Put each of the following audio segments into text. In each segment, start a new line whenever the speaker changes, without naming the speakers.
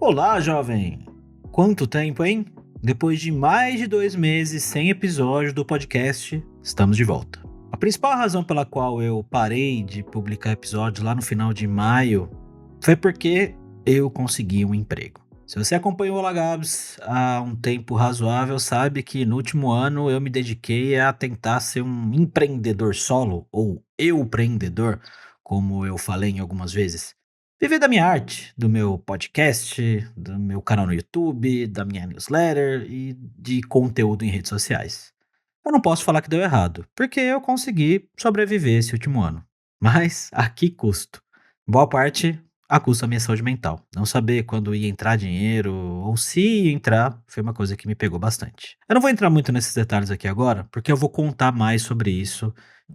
Olá, jovem! Quanto tempo, hein? Depois de mais de 2 meses sem episódio do podcast, estamos de volta. A principal razão pela qual eu parei de publicar episódios lá no final de maio foi porque eu consegui um emprego. Se você acompanhou o Lagabs há um tempo razoável, sabe que no último ano eu me dediquei a tentar ser um empreendedor solo, ou eu-preendedor, como eu falei em algumas vezes. Viver da minha arte, do meu podcast, do meu canal no YouTube, da minha newsletter e de conteúdo em redes sociais. Eu não posso falar que deu errado, porque eu consegui sobreviver esse último ano. Mas a que custo? Boa parte a custo da minha saúde mental. Não saber quando ia entrar dinheiro ou se ia entrar foi uma coisa que me pegou bastante. Eu não vou entrar muito nesses detalhes aqui agora, porque eu vou contar mais sobre isso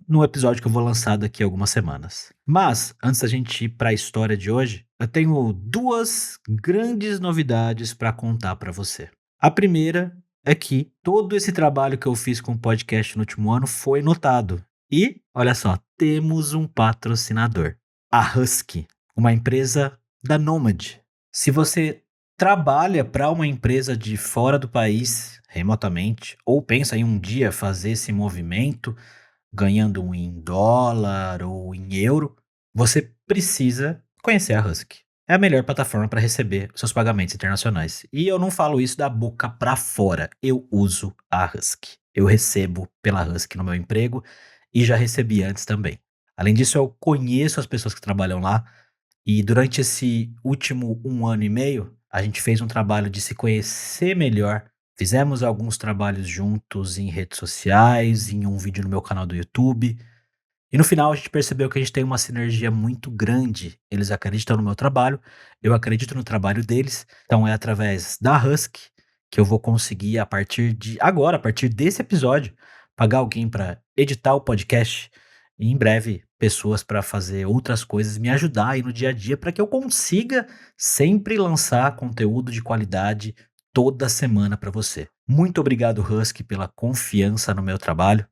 no episódio que eu vou lançar daqui a algumas semanas. Mas, antes da gente ir para a história de hoje, eu tenho duas grandes novidades para contar para você. A primeira é que todo esse trabalho que eu fiz com o podcast no último ano foi notado. E, olha só, temos um patrocinador, a Husky, uma empresa da Nomad. Se você trabalha para uma empresa de fora do país, remotamente, ou pensa em um dia fazer esse movimento, ganhando em dólar ou em euro, você precisa conhecer a Husky. É a melhor plataforma para receber seus pagamentos internacionais. E eu não falo isso da boca para fora. Eu uso a Husky. Eu recebo pela Husky no meu emprego e já recebi antes também. Além disso, eu conheço as pessoas que trabalham lá e durante esse último 1 ano e meio, a gente fez um trabalho de se conhecer melhor. Fizemos alguns trabalhos juntos em redes sociais, em um vídeo no meu canal do YouTube. E no final a gente percebeu que a gente tem uma sinergia muito grande. Eles acreditam no meu trabalho, eu acredito no trabalho deles. Então é através da Husky que eu vou conseguir, a partir de agora, a partir desse episódio, pagar alguém para editar o podcast e em breve pessoas para fazer outras coisas, me ajudar aí no dia a dia para que eu consiga sempre lançar conteúdo de qualidade toda semana para você. Muito obrigado, Husky, pela confiança no meu trabalho.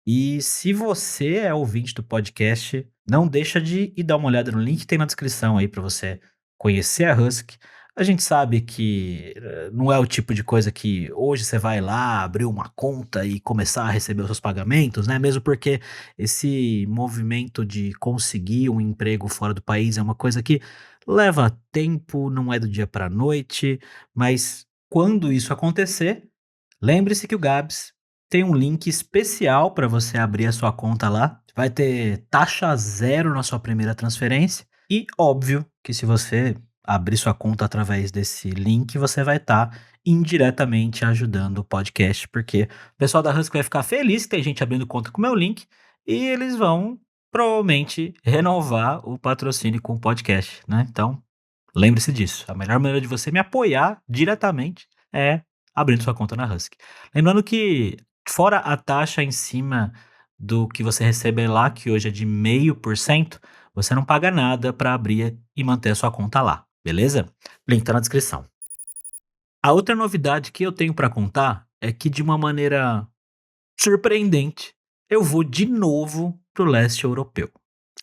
E se você é ouvinte do podcast, não deixa de ir dar uma olhada no link que tem na descrição aí para você conhecer a Husky. A gente sabe que não é o tipo de coisa que hoje você vai lá abrir uma conta e começar a receber os seus pagamentos, né? Mesmo porque esse movimento de conseguir um emprego fora do país é uma coisa que leva tempo, não é do dia para a noite, mas quando isso acontecer, lembre-se que o Gabs tem um link especial para você abrir a sua conta lá. Vai ter taxa zero na sua primeira transferência. E óbvio que se você abrir sua conta através desse link, você vai estar indiretamente ajudando o podcast, porque o pessoal da Husky vai ficar feliz que tem gente abrindo conta com o meu link e eles vão provavelmente renovar o patrocínio com o podcast, né? Então, lembre-se disso. A melhor maneira de você me apoiar diretamente é abrindo sua conta na Husky. Lembrando que, fora a taxa em cima do que você recebe lá, que hoje é de 0,5%, você não paga nada para abrir e manter a sua conta lá, beleza? Link tá na descrição. A outra novidade que eu tenho para contar é que, de uma maneira surpreendente, eu vou de novo pro leste europeu,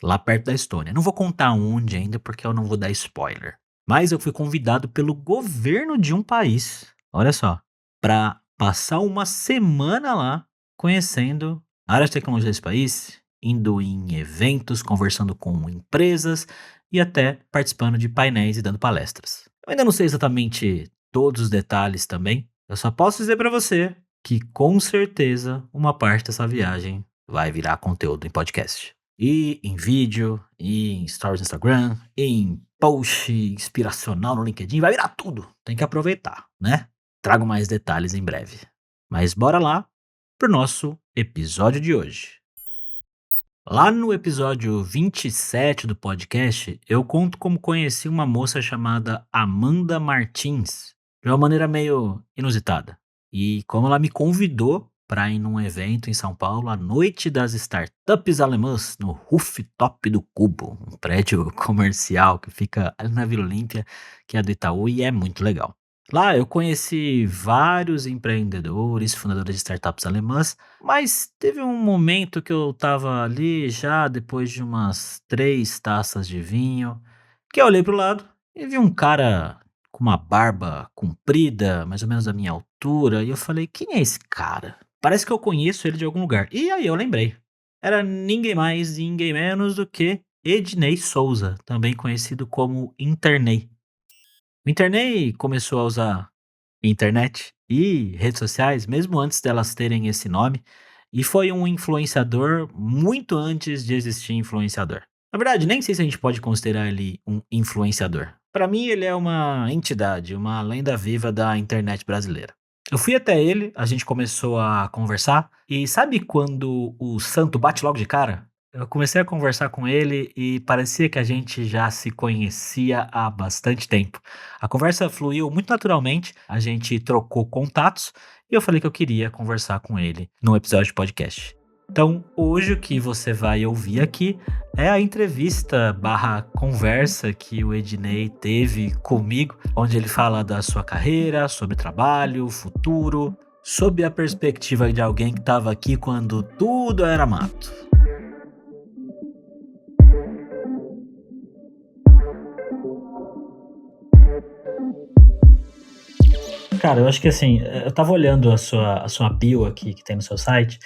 lá perto da Estônia. Não vou contar onde ainda porque eu não vou dar spoiler. Mas eu fui convidado pelo governo de um país, olha só, para passar uma semana lá conhecendo a área de tecnologia desse país, indo em eventos, conversando com empresas e até participando de painéis e dando palestras. Eu ainda não sei exatamente todos os detalhes também. Eu só posso dizer para você que com certeza uma parte dessa viagem vai virar conteúdo em podcast. E em vídeo, e em stories no Instagram, e em post inspiracional no LinkedIn, vai virar tudo. Tem que aproveitar, né? Trago mais detalhes em breve. Mas bora lá pro nosso episódio de hoje. Lá no episódio 27 do podcast, eu conto como conheci uma moça chamada Amanda Martins, de uma maneira meio inusitada. E como ela me convidou para ir num evento em São Paulo, a Noite das Startups Alemãs, no rooftop do Cubo, um prédio comercial que fica ali na Vila Olímpia, que é do Itaú, e é muito legal. Lá eu conheci vários empreendedores, fundadores de startups alemãs, mas teve um momento que eu estava ali já depois de umas 3 taças de vinho, que eu olhei para o lado e vi um cara com uma barba comprida, mais ou menos da minha altura, e eu falei: "Quem é esse cara? Parece que eu conheço ele de algum lugar". E aí eu lembrei, era ninguém mais, ninguém menos do que Ednei Souza, também conhecido como Internei. O Internei começou a usar internet e redes sociais mesmo antes delas terem esse nome, e foi um influenciador muito antes de existir influenciador. Na verdade, nem sei se a gente pode considerar ele um influenciador. Para mim, ele é uma entidade, uma lenda viva da internet brasileira. Eu fui até ele, a gente começou a conversar, e sabe quando o santo bate logo de cara? Eu comecei a conversar com ele e parecia que a gente já se conhecia há bastante tempo. A conversa fluiu muito naturalmente, a gente trocou contatos e eu falei que eu queria conversar com ele num episódio de podcast. Então, hoje o que você vai ouvir aqui é a entrevista barra conversa que o Ednei teve comigo, onde ele fala da sua carreira, sobre trabalho, futuro, sob a perspectiva de alguém que estava aqui quando tudo era mato. Cara, eu acho que assim, eu estava olhando a sua bio aqui que tem no seu site,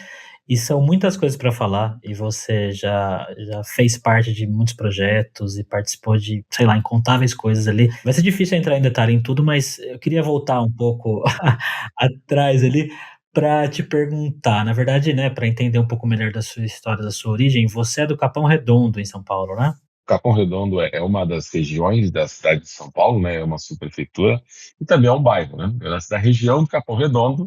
e são muitas coisas para falar, e você já fez parte de muitos projetos e participou de, sei lá, incontáveis coisas ali. Vai ser difícil entrar em detalhe em tudo, mas eu queria voltar um pouco atrás ali para te perguntar, na verdade, né, para entender um pouco melhor da sua história, da sua origem, você é do Capão Redondo, em São Paulo, né?
Capão Redondo é uma das regiões da cidade de São Paulo, né? É uma subprefeitura e também é um bairro, né? Eu nasci da região do Capão Redondo,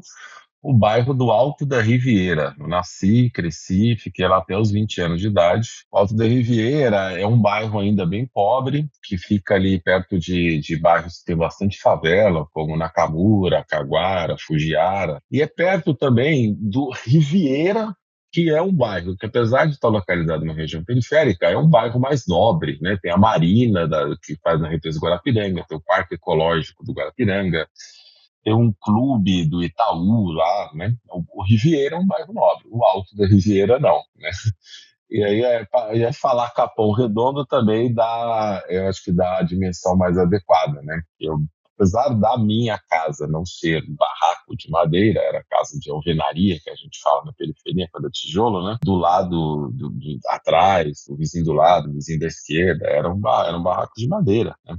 o bairro do Alto da Riviera. Eu nasci, cresci, fiquei lá até os 20 anos de idade. O Alto da Riviera é um bairro ainda bem pobre, que fica ali perto de bairros que tem bastante favela, como Nakamura, Caguara, Fujiara. E é perto também do Riviera, que é um bairro que, apesar de estar localizado na região periférica, é um bairro mais nobre, né? Tem a Marina, que faz na represa do Guarapiranga, tem o Parque Ecológico do Guarapiranga, tem um clube do Itaú lá, né? O Riviera é um bairro nobre, o Alto da Riviera não, né? E aí falar Capão Redondo também dá, eu acho que dá a dimensão mais adequada, né? Apesar da minha casa não ser barraco de madeira, era casa de alvenaria, que a gente fala na periferia, quando é tijolo, né? Do lado, atrás, o vizinho do lado, o vizinho da esquerda, era um barraco de madeira, né?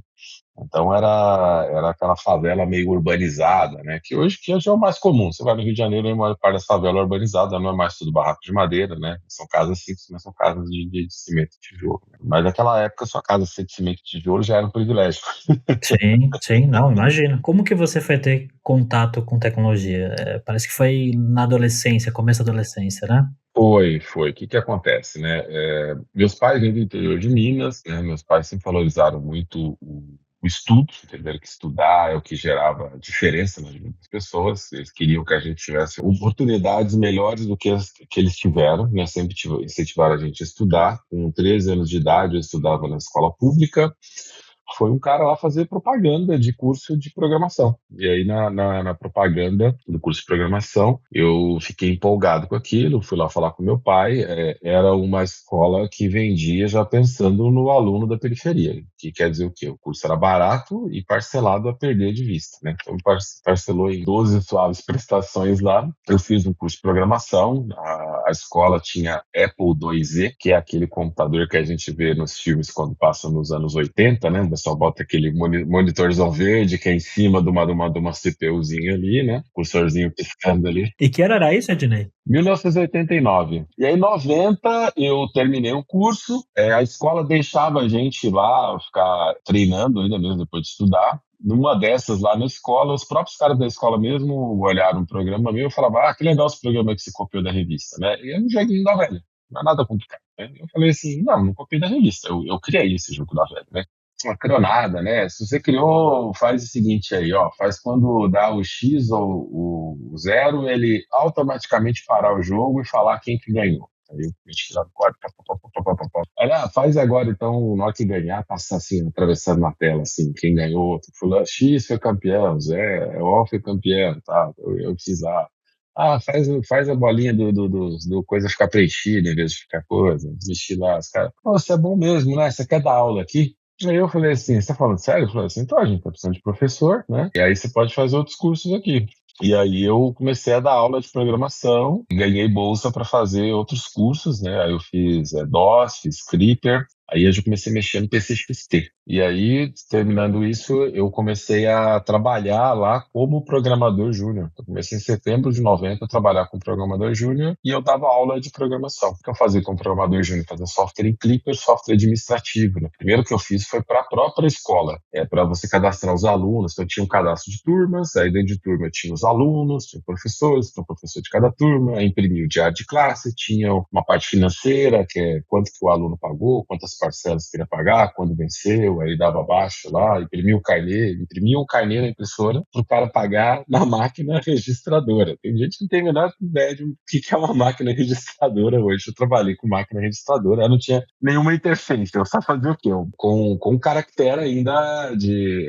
Então era aquela favela meio urbanizada, né? Que hoje é o mais comum. Você vai no Rio de Janeiro, a maior parte das favelas urbanizada não é mais tudo barraco de madeira, né? São casas simples, mas são casas de cimento e tijolo, né? Mas naquela época, sua casa ser de cimento e tijolo já era um privilégio.
Sim, sim, não, imagino. Como que você foi ter contato com tecnologia? Parece que foi na adolescência, começo da adolescência, né?
Foi. O que que acontece, né? Meus pais vêm do interior de Minas, né? Meus pais sempre valorizaram muito o estudo, entenderam que estudar é o que gerava diferença na vida das pessoas. Eles queriam que a gente tivesse oportunidades melhores do que as que eles tiveram, né? Sempre incentivaram a gente a estudar. Com 13 anos de idade, eu estudava na escola pública. Foi um cara lá fazer propaganda de curso de programação. E aí, na propaganda do curso de programação, eu fiquei empolgado com aquilo, fui lá falar com meu pai. Era uma escola que vendia já pensando no aluno da periferia, que quer dizer o quê? O curso era barato e parcelado a perder de vista, né? Então, parcelou em 12 suaves prestações lá. Eu fiz um curso de programação, a escola tinha Apple IIe, que é aquele computador que a gente vê nos filmes quando passa nos anos 80, né? O pessoal bota aquele monitorzão verde que é em cima de uma CPUzinha ali, né? Cursorzinho piscando ali.
E que ano era isso, Ednei?
1989. E aí, em 90, eu terminei o curso. A escola deixava a gente ir lá ficar treinando, ainda mesmo depois de estudar. Numa dessas, lá na escola, os próprios caras da escola mesmo olharam um programa meu e falavam: Ah, que legal esse programa que você copiou da revista, né? E é um joguinho da velha, não é nada complicado, né? Eu falei assim: Não copiei da revista, eu criei esse jogo da velha, né? Uma cronada, né? Se você criou, faz o seguinte aí, ó, faz quando dá o X ou o zero, ele automaticamente parar o jogo e falar quem que ganhou. Aí a gente já pode. Aí, faz agora, então, na hora que ganhar, passa assim, atravessando na tela, assim, quem ganhou. Fulano, X foi campeão, Zé, O foi campeão, tá? Eu fiz lá. Faz a bolinha do coisa ficar preenchida em vez de ficar coisa, mexer lá, os caras. Você é bom mesmo, né? Você quer dar aula aqui? Aí eu falei assim, você tá falando sério? Eu falei assim, então a gente tá precisando de professor, né? E aí você pode fazer outros cursos aqui. E aí eu comecei a dar aula de programação, ganhei bolsa para fazer outros cursos, né? Aí eu fiz DOS, fiz Clipper, aí eu já comecei a mexer no PCXT. E aí, terminando isso, eu comecei a trabalhar lá como programador júnior. Eu comecei em setembro de 90 a trabalhar como programador júnior e eu dava aula de programação. O que eu fazia como programador júnior? Fazia software em Clipper, software administrativo, né? O primeiro que eu fiz foi para a própria escola, para você cadastrar os alunos. Então, eu tinha um cadastro de turmas, aí dentro de turma tinha os alunos, tinha professores, tinha um professor de cada turma, imprimia o diário de classe, tinha uma parte financeira, que é quanto que o aluno pagou, quantas parcelas queria pagar, quando venceu, aí dava abaixo lá, imprimia um carnê na impressora para o cara pagar na máquina registradora. Tem gente que não tem a menor ideia de o que é uma máquina registradora hoje. Eu trabalhei com máquina registradora, eu não tinha nenhuma interface, eu só fazia o quê? Com um caractere ainda de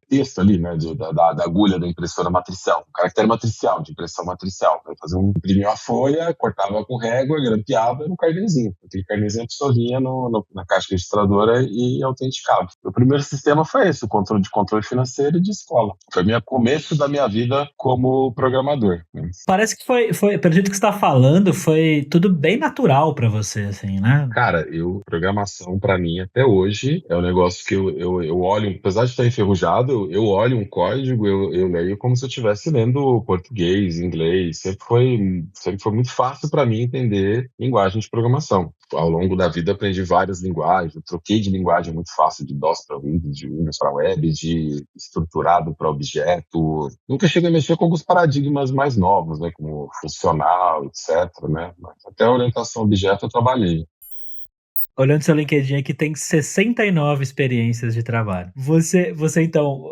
texto ali, né, da agulha da impressora matricial, um caractere matricial, de impressão matricial. Eu fazia imprimia uma folha, cortava com régua, grampeava, era um carnezinho. Aquele carnezinho a pessoa vinha na caixa registradora e autenticava. O primeiro sistema foi esse, o controle financeiro e de escola. Foi o começo da minha vida como programador, né?
Parece que pelo jeito que você tá falando, foi tudo bem natural pra você, assim, né?
Cara, programação pra mim até hoje é um negócio que eu olho, apesar de estar enferrujado, eu olho um código, eu leio como se eu estivesse lendo português, inglês. Sempre foi muito fácil para mim entender linguagem de programação. Ao longo da vida aprendi várias linguagens, eu troquei de linguagem muito fácil, de DOS para Windows, de Windows para web, de estruturado para objeto. Nunca cheguei a mexer com alguns paradigmas mais novos, né, como funcional, etc, né? Mas até a orientação a objeto eu trabalhei.
Olhando seu LinkedIn aqui, tem 69 experiências de trabalho. Você então,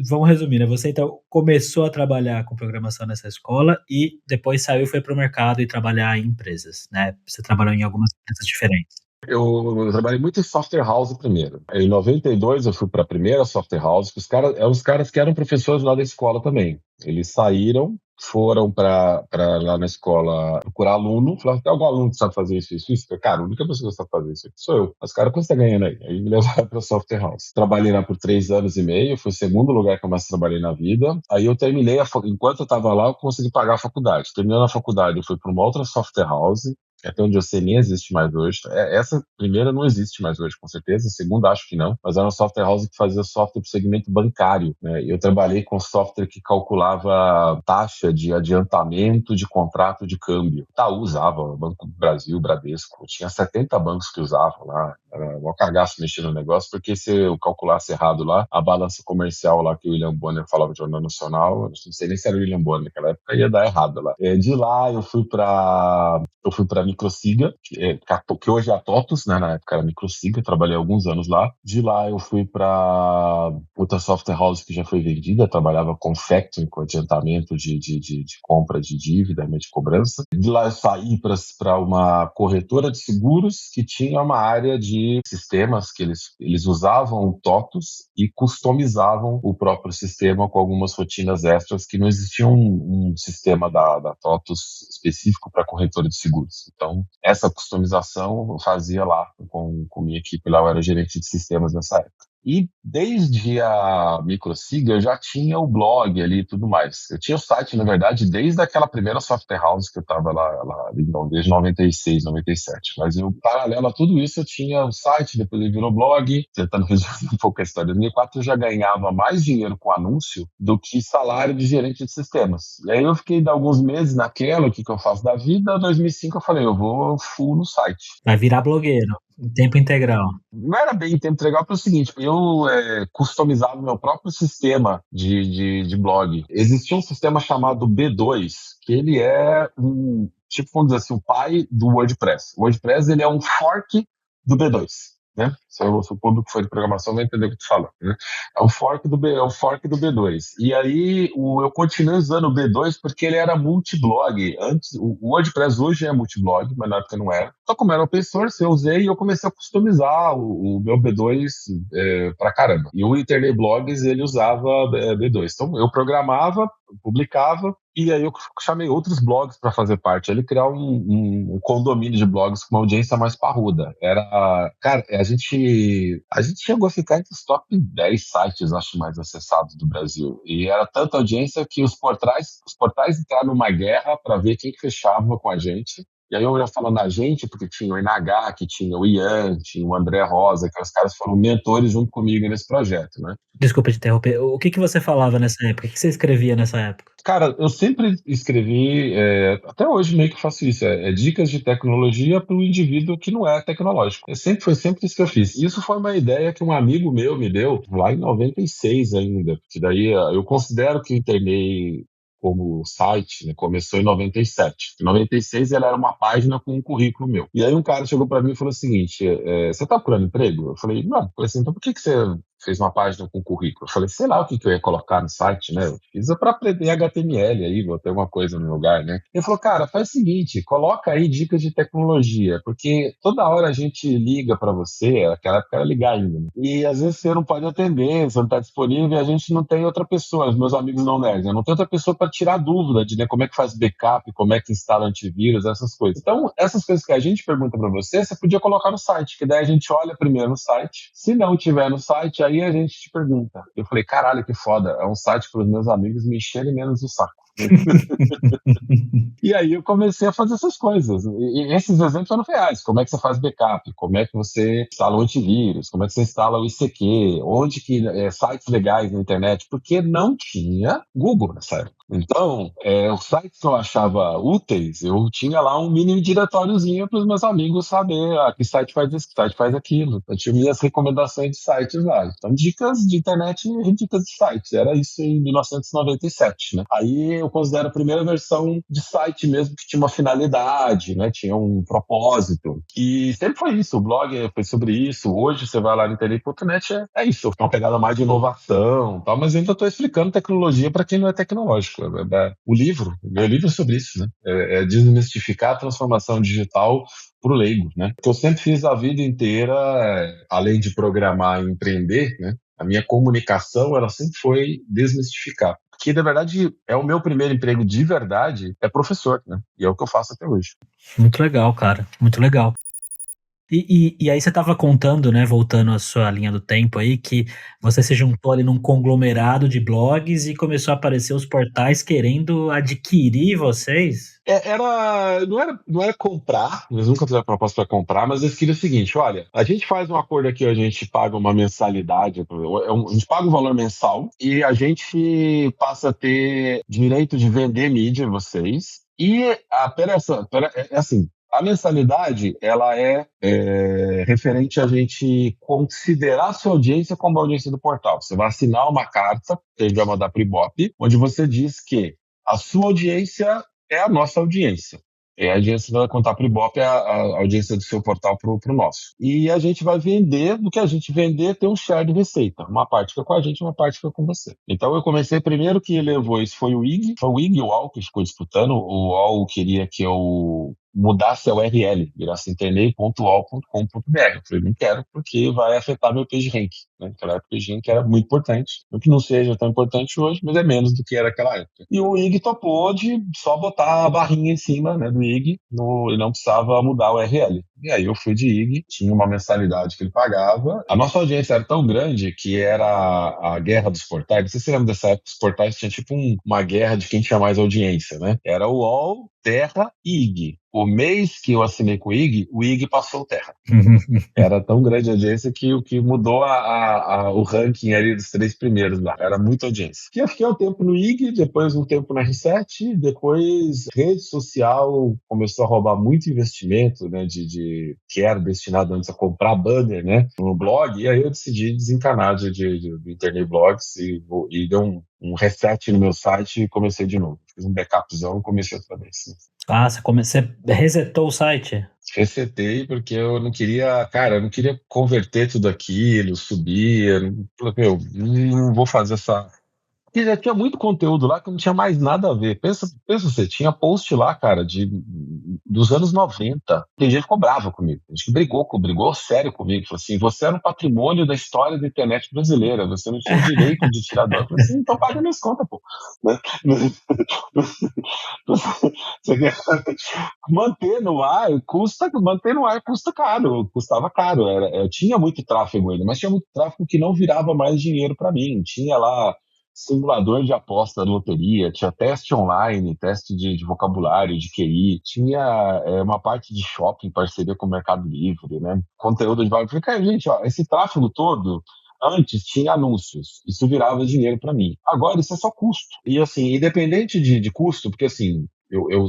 vamos resumir, né? Você então começou a trabalhar com programação nessa escola e depois saiu e foi para o mercado e trabalhar em empresas, né? Você trabalhou em algumas empresas diferentes.
Eu trabalhei muito em software house primeiro. Em 92 eu fui para a primeira software house, que os caras que eram professores lá da escola também. Eles saíram, foram para lá na escola procurar aluno, falaram, tem algum aluno que sabe fazer isso, isso, isso? Cara, a única pessoa que sabe fazer isso aqui sou eu. Os caras, quanto você tá ganhando aí? Aí me levaram para a software house. Trabalhei lá por 3 anos e meio, foi o segundo lugar que eu mais trabalhei na vida. Aí eu terminei, enquanto eu estava lá, eu consegui pagar a faculdade. Terminando a faculdade, eu fui para uma outra software house, até onde eu sei, nem existe mais hoje. Essa primeira não existe mais hoje, com certeza. A segunda, acho que não. Mas era uma software house que fazia software para o segmento bancário, né? E eu trabalhei com software que calculava taxa de adiantamento de contrato de câmbio. Itaú usava, Banco do Brasil, Bradesco. Tinha 70 bancos que usavam lá. Era um cagaço mexer no negócio, porque se eu calculasse errado lá, a balança comercial lá que o William Bonner falava no Jornal Nacional, não sei nem se era o William Bonner naquela época, ia dar errado lá. De lá eu fui para Microsiga, que hoje é a TOTUS, né? Na época era Microsiga, trabalhei alguns anos lá. De lá eu fui para outra software house que já foi vendida, trabalhava com factoring, com adiantamento de compra de dívida, né, de cobrança. De lá eu saí para uma corretora de seguros que tinha uma área de sistemas que eles usavam o TOTUS e customizavam o próprio sistema com algumas rotinas extras que não existia um sistema da TOTUS específico para corretora de seguros. Então, essa customização eu fazia lá com minha equipe, lá eu era gerente de sistemas nessa época. E desde a Microsiga eu já tinha o blog ali e tudo mais. Eu tinha o site, na verdade, desde aquela primeira software house que eu estava lá então, desde 96, 97. Mas eu, paralelo a tudo isso, eu tinha o site, depois ele virou blog, tentando resolver um pouco a história. Em 2004 eu já ganhava mais dinheiro com anúncio do que salário de gerente de sistemas. E aí eu fiquei alguns meses naquela, o que eu faço da vida. Em 2005 eu falei, eu vou full no site.
Vai virar blogueiro, em tempo integral.
Não era bem em tempo legal, pelo seguinte, eu customizava meu próprio sistema de blog. Existia um sistema chamado B2, que ele é tipo, vamos dizer assim, o pai do WordPress. O WordPress, ele é um fork do B2. Né? Se o público for de programação vai entender o que tu fala. Né? É um fork do B2. E aí eu continuei usando o B2 porque ele era multiblog. Antes, o WordPress hoje é multiblog, mas na época não era. Só como era open source, eu usei e eu comecei a customizar o meu B2 pra caramba. E o Internet Blogs, ele usava B2. Então eu programava, publicava, e aí eu chamei outros blogs para fazer parte. Ele criar um condomínio de blogs com uma audiência mais parruda. Cara, a gente gente chegou a ficar entre os top 10 sites, acho, mais acessados do Brasil. E era tanta audiência que os portais entraram numa guerra para ver quem que fechava com a gente. E aí eu já falando a gente, porque tinha o NH, que tinha o Ian, tinha o André Rosa, que os caras foram mentores junto comigo nesse projeto, né?
Desculpa te interromper. O que que você falava nessa época? O que você escrevia nessa época?
Cara, eu sempre escrevi, até hoje meio que faço isso, dicas de tecnologia para o indivíduo que não é tecnológico. Foi sempre isso que eu fiz. Isso foi uma ideia que um amigo meu me deu lá em 96 ainda, porque daí eu considero que eu internei como site, né, começou em 97. Em 96 ela era uma página com um currículo meu. E aí um cara chegou para mim e falou o seguinte, você está procurando emprego? Eu falei, não. Eu falei assim, então por que você fez uma página com currículo? Eu falei, sei lá o que eu ia colocar no site, né? Eu fiz para aprender HTML aí, vou ter alguma coisa no lugar, né? Ele falou, cara, faz o seguinte, coloca aí dicas de tecnologia, porque toda hora a gente liga para você, aquela época era ligar ainda, né? E às vezes você não pode atender, você não está disponível e a gente não tem outra pessoa, os meus amigos não nerds, né? Não tem outra pessoa para tirar dúvida de, né, como é que faz backup, como é que instala antivírus, essas coisas. Então, essas coisas que a gente pergunta para você, você podia colocar no site, que daí a gente olha primeiro no site. Se não tiver no site, aí a gente te pergunta. Eu falei, caralho, que foda. É um site para os meus amigos me encherem menos o saco. E aí eu comecei a fazer essas coisas. E esses exemplos foram reais. Como é que você faz backup? Como é que você instala o antivírus? Como é que você instala o ICQ? Onde que sites legais na internet? Porque não tinha Google nessa época. Então, os sites que eu achava úteis, eu tinha lá um mini diretóriozinho para os meus amigos saber que site faz isso, que site faz aquilo. Eu tinha minhas recomendações de sites lá. Então, dicas de internet e dicas de sites. Era isso em 1997, né? Aí eu considero a primeira versão de site mesmo que tinha uma finalidade, né? Tinha um propósito. E sempre foi isso. O blog foi sobre isso. Hoje você vai lá no internet.net, é isso. É uma pegada mais de inovação, tal. Mas eu ainda estou explicando tecnologia para quem não é tecnológico. Meu livro é sobre isso, né? É desmistificar a transformação digital para o leigo, né? O que eu sempre fiz a vida inteira, além de programar e empreender, né? A minha comunicação, ela sempre foi desmistificar. Que, na verdade, é o meu primeiro emprego de verdade, é professor, né? E é o que eu faço até hoje.
Muito legal, cara. Muito legal. E aí você estava contando, né, voltando à sua linha do tempo aí, que você se juntou ali num conglomerado de blogs e começou a aparecer os portais querendo adquirir vocês?
Não era comprar, eles nunca fizeram proposta para comprar, mas eles queriam o seguinte: olha, a gente faz um acordo aqui, a gente paga uma mensalidade, a gente paga um valor mensal e a gente passa a ter direito de vender mídia em vocês. E é assim. A mensalidade, ela referente a gente considerar a sua audiência como a audiência do portal. Você vai assinar uma carta, que a gente vai mandar para o Ibope, onde você diz que a sua audiência é a nossa audiência. A audiência vai contar para o Ibope a audiência do seu portal para o nosso. E a gente vai vender, do que a gente vender, tem um share de receita. Uma parte fica com a gente, uma parte fica com você. Então eu comecei primeiro que levou isso foi o IG, e o UOL que ficou disputando. O UOL queria que eu mudasse a URL, virasse internei.uol.com.br. Eu falei, não quero, porque vai afetar meu PageRank. Né? Naquela época o PageRank era muito importante. Não que não seja tão importante hoje, mas é menos do que era naquela época. E o IG topou de só botar a barrinha em cima, né, do IG e não precisava mudar o URL. E aí eu fui de IG, tinha uma mensalidade que ele pagava. A nossa audiência era tão grande que era a guerra dos portais. Não sei se você lembra dessa época, os portais tinham tipo uma guerra de quem tinha mais audiência, né? Era o UOL, Terra e IG. O mês que eu assinei com o IG passou o Terra. Era tão grande a audiência que o que mudou o ranking ali dos 3 primeiros lá. Era muita audiência. E eu fiquei um tempo no IG, depois um tempo na R7, depois rede social começou a roubar muito investimento, né, que era destinado antes a comprar banner, né, no blog, e aí eu decidi desencanar do Internet Blogs e deu um reset no meu site e comecei de novo. Fiz um backupzão e comecei outra vez.
Ah, você resetou o site?
Resetei porque eu não queria, cara, eu não queria converter tudo aquilo, subir, não vou fazer essa. E já tinha muito conteúdo lá que não tinha mais nada a ver. Pensa você, tinha post lá, cara, dos anos 90. Tem gente que ficou brava comigo. Tem gente que brigou sério comigo. Falou assim: você era um patrimônio da história da internet brasileira, você não tinha direito de tirar dó. Eu falei assim: então paga minhas contas, pô. Né? Você quer manter no ar custa caro, custava caro. Tinha muito tráfego ainda, mas tinha muito tráfego que não virava mais dinheiro para mim. Tinha lá simulador de aposta, loteria, tinha teste online, teste de vocabulário, de QI, tinha uma parte de shopping, parceria com o Mercado Livre, né? Conteúdo de valor. Eu falei, cara, gente, ó, esse tráfego todo. Antes tinha anúncios, isso virava dinheiro para mim. Agora isso é só custo. E assim, independente de custo, porque assim,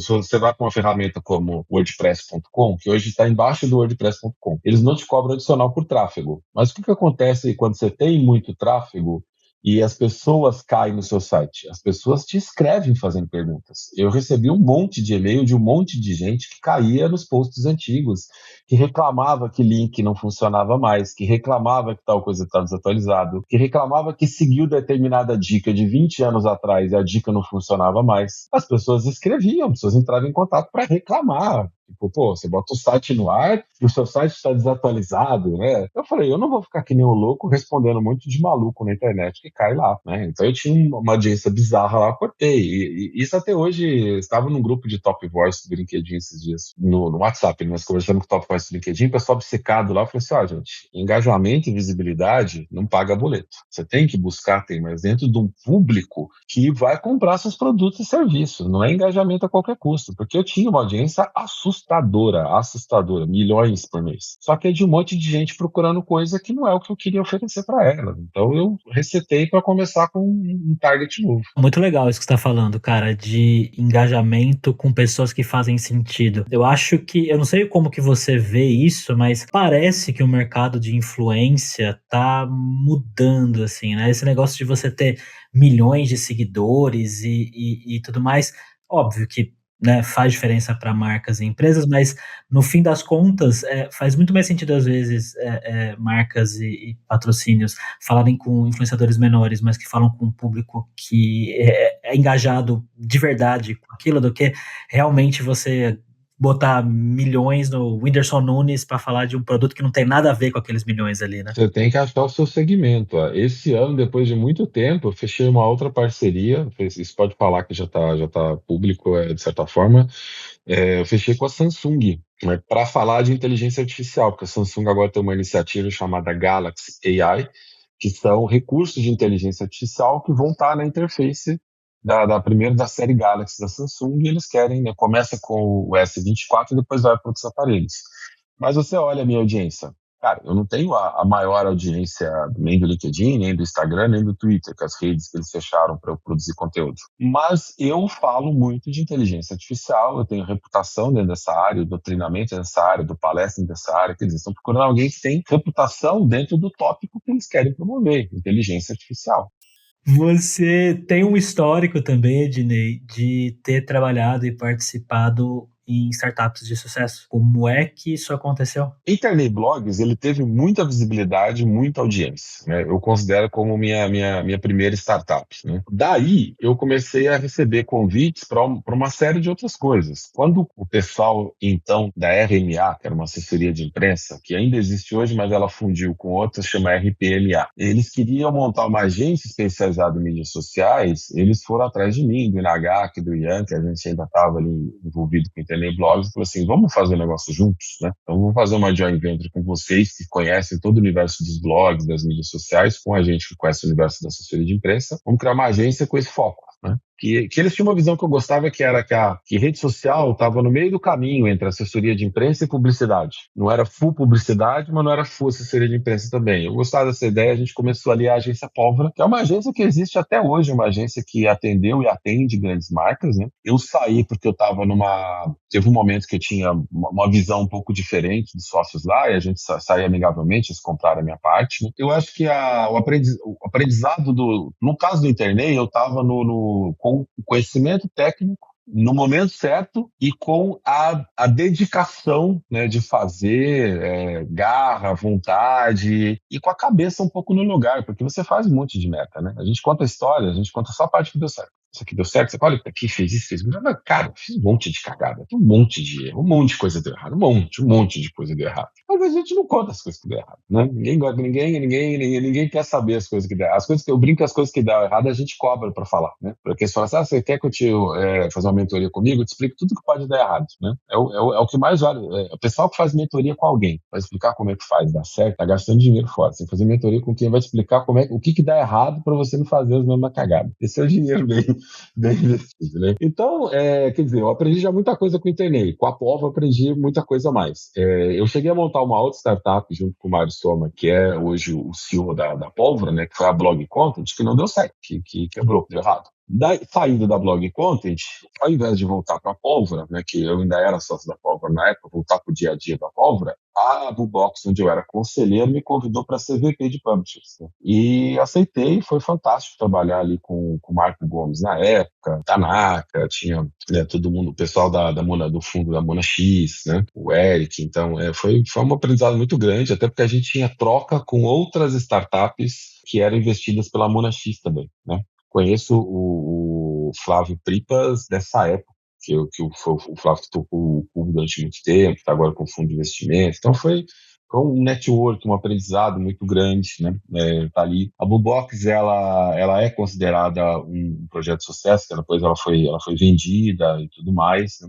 você vai para uma ferramenta como WordPress.com, que hoje está embaixo do WordPress.com, eles não te cobram adicional por tráfego. Mas o que acontece quando você tem muito tráfego e as pessoas caem no seu site? As pessoas te escrevem fazendo perguntas. Eu recebi um monte de e-mail de um monte de gente que caía nos posts antigos, que reclamava que link não funcionava mais, que reclamava que tal coisa estava desatualizado, que reclamava que seguiu determinada dica de 20 anos atrás e a dica não funcionava mais. As pessoas escreviam, as pessoas entravam em contato para reclamar. Tipo, pô, você bota o site no ar e o seu site está desatualizado, né? Eu falei, eu não vou ficar que nem um louco respondendo um monte de maluco na internet que cai lá, né? Então eu tinha uma audiência bizarra lá, cortei. E isso até hoje, estava num grupo de Top Voice do LinkedIn esses dias, no WhatsApp, nós conversando com o Top Voice do LinkedIn, o pessoal obcecado lá, eu falei assim, ó, gente, engajamento e visibilidade não paga boleto. Você tem que buscar, mas dentro de um público que vai comprar seus produtos e serviços, não é engajamento a qualquer custo, porque eu tinha uma audiência assustadora, milhões por mês. Só que é de um monte de gente procurando coisa que não é o que eu queria oferecer para ela. Então eu resetei para começar com um target novo.
Muito legal isso que você está falando, cara, de engajamento com pessoas que fazem sentido. Eu acho que, eu não sei como que você vê isso, mas parece que o mercado de influência tá mudando, assim, né? Esse negócio de você ter milhões de seguidores e tudo mais, óbvio que, né, faz diferença para marcas e empresas, mas no fim das contas, faz muito mais sentido às vezes marcas e patrocínios falarem com influenciadores menores, mas que falam com um público que é engajado de verdade com aquilo, do que realmente você botar milhões no Whindersson Nunes para falar de um produto que não tem nada a ver com aqueles milhões ali, né?
Você tem que achar o seu segmento. Ó. Esse ano, depois de muito tempo, eu fechei uma outra parceria. Isso pode falar que já tá público, de certa forma. Eu fechei com a Samsung, né, para falar de inteligência artificial, porque a Samsung agora tem uma iniciativa chamada Galaxy AI, que são recursos de inteligência artificial que vão estar na interface primeiro da série Galaxy da Samsung, e eles querem, né, começa com o S24 e depois vai para outros aparelhos. Mas você olha a minha audiência. Cara, eu não tenho a maior audiência nem do LinkedIn, nem do Instagram, nem do Twitter, que é as redes que eles fecharam para eu produzir conteúdo. Mas eu falo muito de inteligência artificial, eu tenho reputação dentro dessa área, do treinamento dessa área, do palestra dessa área, que eles estão procurando alguém que tem reputação dentro do tópico que eles querem promover, inteligência artificial.
Você tem um histórico também, Ednei, de ter trabalhado e participado em startups de sucesso. Como é que isso aconteceu?
Internet Blogs, ele teve muita visibilidade, muita audiência, né? Eu considero como minha primeira startup, né? Daí, eu comecei a receber convites para uma série de outras coisas. Quando o pessoal, então, da RMA, que era uma assessoria de imprensa, que ainda existe hoje, mas ela fundiu com outra, chama RPMA, eles queriam montar uma agência especializada em mídias sociais, eles foram atrás de mim, do INH, do Ian, que a gente ainda estava ali envolvido com Internet Blogs, e falou assim, vamos fazer um negócio juntos, né? Então, vamos fazer uma joint venture com vocês que conhecem todo o universo dos blogs, das mídias sociais, com a gente que conhece o universo da assessoria de imprensa. Vamos criar uma agência com esse foco, né? Que eles tinham uma visão que eu gostava, que era que rede social estava no meio do caminho entre assessoria de imprensa e publicidade. Não era full publicidade, mas não era full assessoria de imprensa também. Eu gostava dessa ideia, a gente começou ali a agência Pólvora, que é uma agência que existe até hoje, uma agência que atendeu e atende grandes marcas, né? Eu saí porque eu estava Teve um momento que eu tinha uma visão um pouco diferente dos sócios lá, e a gente saiu amigavelmente, eles compraram a minha parte, né? Eu acho que o aprendizado no caso do Internei, eu estava com conhecimento técnico no momento certo e com a dedicação, né, de fazer, garra, vontade e com a cabeça um pouco no lugar, porque você faz um monte de meta, né? A gente conta a história, a gente conta só a parte que deu certo. Isso aqui deu certo, você fala, olha, aqui fez isso, fez isso. Mas, cara, eu fiz um monte de cagada, um monte de erro, um monte de coisa deu errado, um monte de coisa deu errado. Mas a gente não conta as coisas que deu errado, né? Ninguém gosta, ninguém quer saber as coisas que deu errado. As coisas que eu brinco, as coisas que deu errado, a gente cobra para falar, né? Porque você fala assim, você quer que eu te fazer uma mentoria comigo? Eu te explico tudo que pode dar errado, né? É o que mais vale. O pessoal que faz mentoria com alguém, vai explicar como é que faz, dá certo, tá gastando dinheiro fora. Você fazer mentoria com quem vai te explicar o que dá errado para você não fazer as mesmas cagadas. Esse é o dinheiro bem investido, né? Então, quer dizer, eu aprendi já muita coisa com o Internei. Com a Pova, eu aprendi muita coisa a mais. Eu cheguei a montar uma outra startup junto com o Mário Soma, que é hoje o CEO da Pólvora, né? Que foi a Blog Content, que não deu certo, que quebrou, deu errado. Saindo da Blog Content, ao invés de voltar para a Pólvora, né, que eu ainda era sócio da Pólvora na época, voltar para o dia a dia da Pólvora, a Bubox, onde eu era conselheiro, me convidou para ser VP de Publishers. Né? E aceitei, foi fantástico trabalhar ali com o Marco Gomes na época, Tanaka, tinha, né, todo mundo, o pessoal do fundo da Mona X, né, o Eric. Então, foi um aprendizado muito grande, até porque a gente tinha troca com outras startups que eram investidas pela Mona X também, né? Conheço o Flávio Pripas dessa época, o Flávio que tocou o Cubo durante muito tempo, está agora com o fundo de investimento. Então foi um network, um aprendizado muito grande, né? Tá ali. A Blue Box, ela é considerada um projeto de sucesso, que depois ela foi vendida e tudo mais. Né?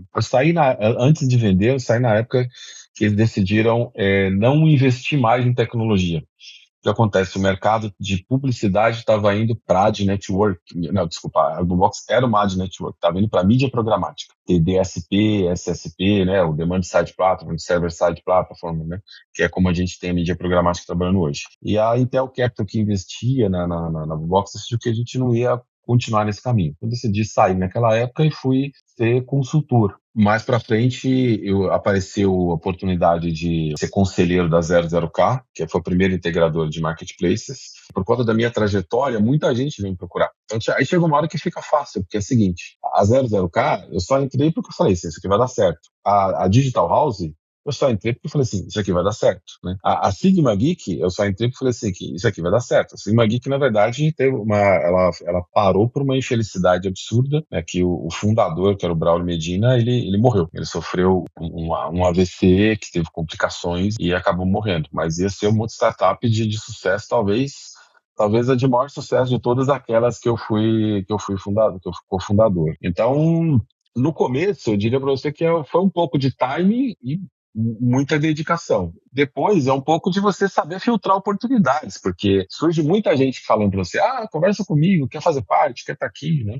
Antes de vender, eu saí na época que eles decidiram não investir mais em tecnologia. O que acontece? O mercado de publicidade estava indo para a ad network. Não, desculpa, a Box era uma ad network, estava indo para mídia programática. DSP, SSP, né, o Demand Side Platform, Server Side Platform, né, que é como a gente tem a mídia programática trabalhando hoje. E a Intel Capital, que investia na Box, decidiu que a gente não ia continuar nesse caminho. Eu decidi sair naquela época e fui ser consultor. Mais para frente, apareceu a oportunidade de ser conselheiro da 00K, que foi o primeiro integrador de marketplaces. Por conta da minha trajetória, muita gente veio me procurar. Então, aí chega uma hora que fica fácil, porque é o seguinte, a 00K, eu só entrei porque eu falei assim, isso aqui vai dar certo. A Digital House, eu só entrei porque eu falei assim, isso aqui vai dar certo. Né? A Sigma Geek, eu só entrei porque eu falei assim, que isso aqui vai dar certo. A Sigma Geek, na verdade, ela parou por uma infelicidade absurda, né, que o fundador, que era o Braulio Medina, ele morreu. Ele sofreu um AVC que teve complicações e acabou morrendo. Mas ia ser uma startup de sucesso, talvez a de maior sucesso de todas aquelas que eu fui fundador, que eu fui cofundador. Então, no começo, eu diria para você que foi um pouco de time e muita dedicação. Depois é um pouco de você saber filtrar oportunidades, porque surge muita gente falando para você, conversa comigo, quer fazer parte, quer estar aqui, né?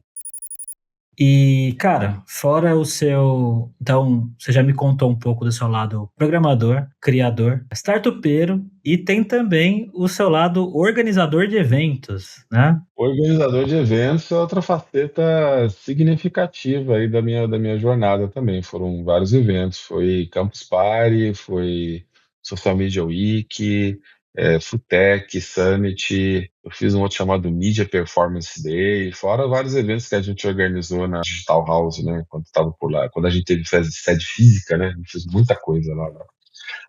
E, cara, fora o seu. Então, você já me contou um pouco do seu lado programador, criador, startupeiro, e tem também o seu lado organizador de eventos, né?
Organizador de eventos é outra faceta significativa aí da minha jornada também. Foram vários eventos, foi Campus Party, foi Social Media Week, Futec, Summit, eu fiz um outro chamado Media Performance Day, fora vários eventos que a gente organizou na Digital House, né, quando estava por lá, quando a gente teve sede física, né, a gente fez muita coisa lá.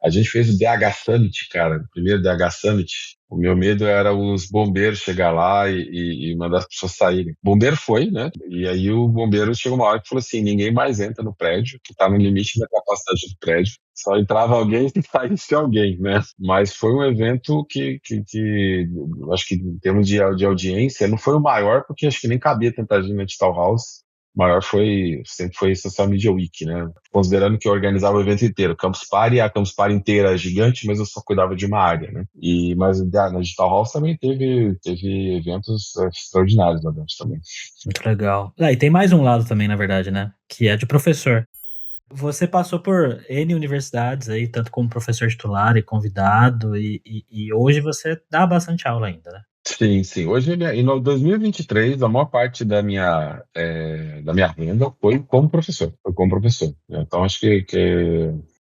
A gente fez o DH Summit, cara, o primeiro DH Summit. O meu medo era os bombeiros chegar lá e mandar as pessoas saírem. O bombeiro foi, né? E aí o bombeiro chegou uma hora que falou assim: ninguém mais entra no prédio, que está no limite da capacidade do prédio. Só entrava alguém e saísse alguém, né? Mas foi um evento que acho que em termos de audiência, não foi o maior, porque acho que nem cabia tanta gente na Digital House. O maior sempre foi Social Media Week, né? Considerando que eu organizava o evento inteiro. Campus Party, a Campus Party inteira é gigante, mas eu só cuidava de uma área, né? Mas na Digital House também teve eventos extraordinários lá dentro também.
Muito legal. E tem mais um lado também, na verdade, né? Que é de professor. Você passou por N universidades aí, tanto como professor titular e convidado, e hoje você dá bastante aula ainda, né?
Sim, sim. Hoje, em 2023, a maior parte da minha renda foi como professor. Então, acho que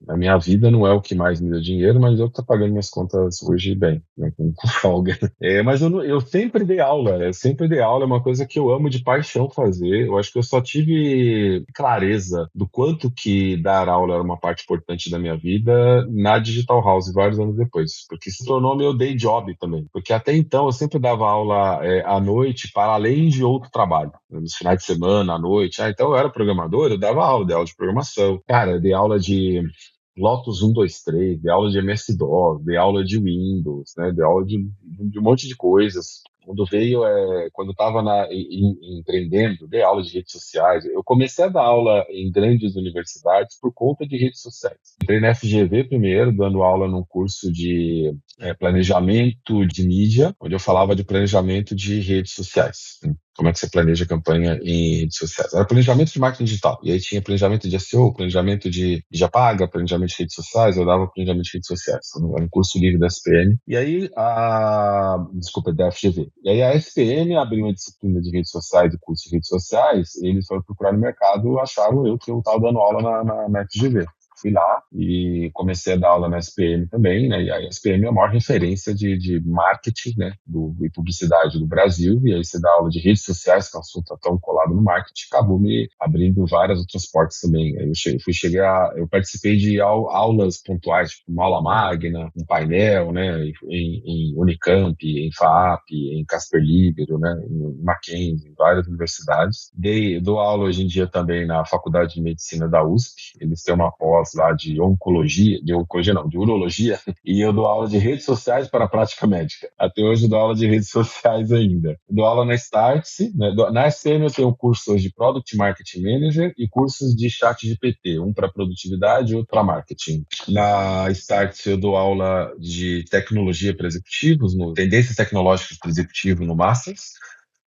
A minha vida não é o que mais me dá dinheiro, mas eu estou pagando minhas contas hoje bem, né, com folga. Mas eu sempre dei aula, eu sempre dei aula, é uma coisa que eu amo de paixão fazer. Eu acho que eu só tive clareza do quanto que dar aula era uma parte importante da minha vida na Digital House, vários anos depois, porque se tornou meu day job também. Porque até então eu sempre dava aula à noite, para além de outro trabalho, né, nos finais de semana, à noite. Então eu era programador, eu dava aula, dei aula de programação. Cara, eu dei aula de Lotus 1, 2, 3, dei aula de MS-DOS, dei aula de Windows, né, dei aula de um monte de coisas. Quando eu estava empreendendo, dei aula de redes sociais. Eu comecei a dar aula em grandes universidades por conta de redes sociais. Entrei na FGV primeiro, dando aula num curso de planejamento de mídia, onde eu falava de planejamento de redes sociais. Como é que você planeja campanha em redes sociais? Era planejamento de marketing digital. E aí tinha planejamento de SEO, planejamento de mídia paga, planejamento de redes sociais. Eu dava planejamento de redes sociais. Era um curso livre da SPM. E aí, desculpa, da FGV. E aí a SPM abriu uma disciplina de redes sociais, de curso de redes sociais. E eles foram procurar no mercado, acharam que eu estava dando aula na FGV. Fui lá e comecei a dar aula na SPM também, né? E a SPM é a maior referência de marketing, né? E publicidade do Brasil. E aí você dá aula de redes sociais, que é um assunto tão colado no marketing, acabou me abrindo várias outras portas também. Aí eu participei de aulas pontuais, tipo uma aula magna, um painel, né? Em Unicamp, em FAAP, em Casper Libero, né? Em Mackenzie, em várias universidades. Dou aula hoje em dia também na Faculdade de Medicina da USP. Eles têm uma pós lá de urologia, e eu dou aula de redes sociais para a prática médica. Até hoje eu dou aula de redes sociais ainda. Dou aula na Startse, né? Na SPM eu tenho um curso hoje de Product Marketing Manager e cursos de chat GPT, um para produtividade e outro para marketing. Na Startse eu dou aula de tecnologia para executivos, tendências tecnológicas para executivo no Masters.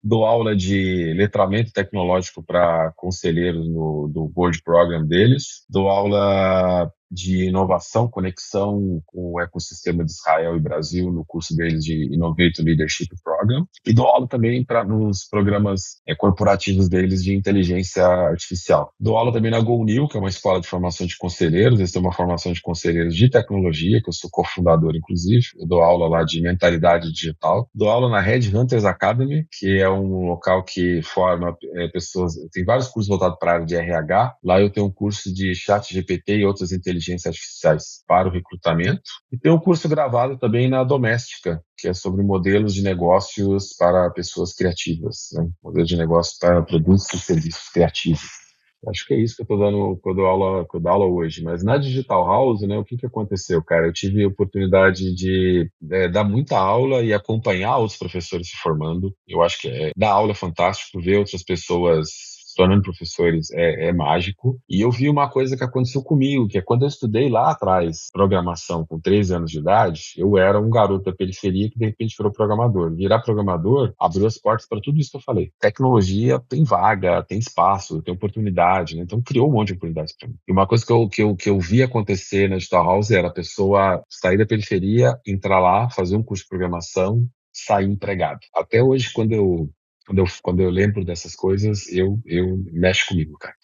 Dou aula de letramento tecnológico para conselheiros do board program deles. Dou aula de inovação, conexão com o ecossistema de Israel e Brasil no curso deles de Innovative Leadership Program. E dou aula também nos programas corporativos deles de inteligência artificial. Dou aula também na GoNew, que é uma escola de formação de conselheiros. Eles têm uma formação de conselheiros de tecnologia, que eu sou cofundador, inclusive. Eu dou aula lá de mentalidade digital. Dou aula na Headhunters Academy, que é um local que forma pessoas. Tem vários cursos voltados para a área de RH. Lá eu tenho um curso de chat GPT e outras inteligências artificiais para o recrutamento. E tem um curso gravado também na Doméstica, que é sobre modelos de negócios para pessoas criativas, né? Modelos de negócios para produtos e serviços criativos. Acho que é isso que eu estou dando, que eu dou aula hoje. Mas na Digital House, né, o que aconteceu, cara? Eu tive a oportunidade de dar muita aula e acompanhar outros professores se formando. Eu acho que dar aula é fantástico, ver outras pessoas se tornando professores é mágico. E eu vi uma coisa que aconteceu comigo, que é quando eu estudei lá atrás programação com 13 anos de idade, eu era um garoto da periferia que de repente virou programador. Virar programador abriu as portas para tudo isso que eu falei. Tecnologia tem vaga, tem espaço, tem oportunidade, né? Então criou um monte de oportunidades para mim. E uma coisa que eu vi acontecer na Digital House era a pessoa sair da periferia, entrar lá, fazer um curso de programação, sair empregado. Até hoje, quando eu lembro dessas coisas, eu mexe comigo, cara.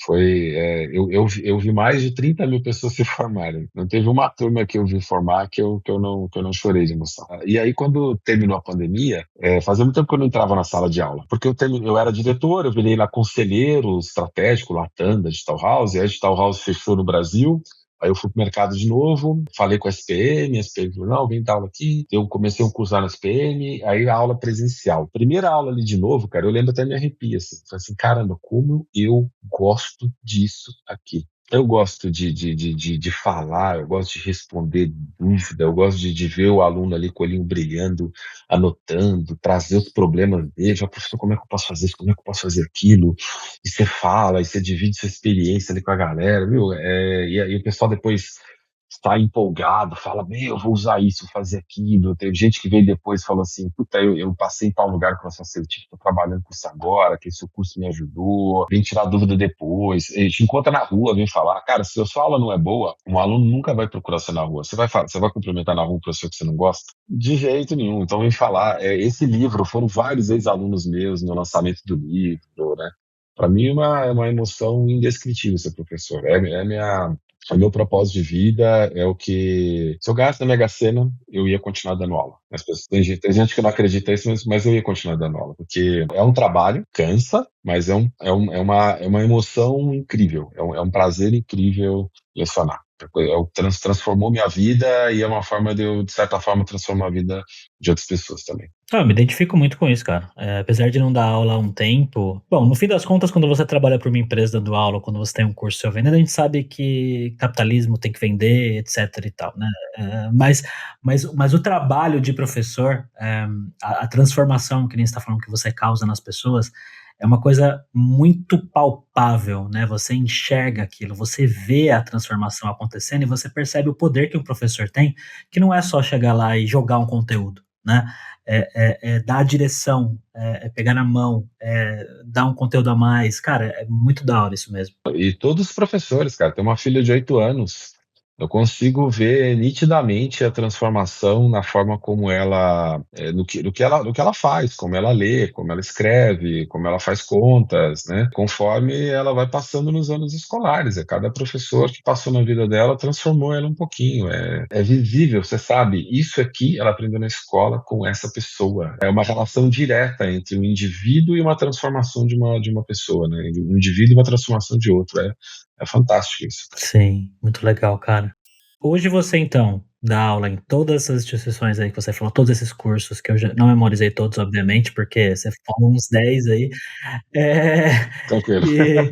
Eu vi mais de 30 mil pessoas se formarem. Não teve uma turma que eu vi formar que eu não chorei de emoção. E aí, quando terminou a pandemia, fazia muito tempo que eu não entrava na sala de aula, porque eu era diretor, eu virei lá conselheiro estratégico, Latam, da Digital House, e a Digital House fechou no Brasil. Aí eu fui pro mercado de novo, falei com a SPM falou, não, vem dar aula aqui. Eu comecei um curso lá na SPM, aí a aula presencial. Primeira aula ali de novo, cara, eu lembro até me arrepia, assim. Falei assim, caramba, como eu gosto disso aqui. Eu gosto de falar, eu gosto de responder dúvida, eu gosto de ver o aluno ali com o olhinho brilhando, anotando, trazer os problemas dele. Já, professor, como é que eu posso fazer isso? Como é que eu posso fazer aquilo? E você fala, e você divide sua experiência ali com a galera, viu? E aí o pessoal depois está empolgado, fala, eu vou usar isso, vou fazer aquilo. Tem gente que veio depois e falou assim, puta, eu passei em tal lugar com essa assertivo, estou trabalhando com isso agora, que esse curso me ajudou, vem tirar dúvida depois. A gente encontra na rua, vem falar, cara, se a sua aula não é boa, um aluno nunca vai procurar você na rua. Você vai cumprimentar na rua um professor que você não gosta? De jeito nenhum. Então vem falar, esse livro, foram vários ex-alunos meus no lançamento do livro, né? Para mim é uma emoção indescritível ser professor. É minha O meu propósito de vida é o que, se eu ganhasse na Mega Sena, eu ia continuar dando aula. Tem gente que não acredita nisso, mas eu ia continuar dando aula, porque é um trabalho, cansa, mas é uma emoção incrível, é um prazer incrível lecionar. Transformou minha vida e é uma forma de eu, de certa forma, transformar a vida de outras pessoas também.
Eu me identifico muito com isso, cara. Apesar de não dar aula há um tempo. Bom, no fim das contas, quando você trabalha para uma empresa dando aula, quando você tem um curso seu vendendo, a gente sabe que capitalismo tem que vender, etc e tal, né? Mas o trabalho de professor, a transformação que nem você está falando que você causa nas pessoas, é uma coisa muito palpável, né? Você enxerga aquilo, você vê a transformação acontecendo e você percebe o poder que um professor tem, que não é só chegar lá e jogar um conteúdo, né? Dar a direção, pegar na mão, dar um conteúdo a mais. Cara, é muito da hora isso mesmo.
E todos os professores, cara, tem uma filha de 8 anos. Eu consigo ver nitidamente a transformação na forma como ela, no que ela faz, como ela lê, como ela escreve, como ela faz contas, né? Conforme ela vai passando nos anos escolares. Cada professor que passou na vida dela transformou ela um pouquinho. É visível, você sabe, isso aqui ela aprendeu na escola com essa pessoa. É uma relação direta entre um indivíduo e uma transformação de uma pessoa, né? Um indivíduo e uma transformação de outro. É fantástico isso.
Sim, muito legal, cara. Hoje você, então, dá aula em todas essas instituições aí que você falou, todos esses cursos que eu já não memorizei todos, obviamente, porque você falou uns 10 aí. Eh,
Tranquilo.
e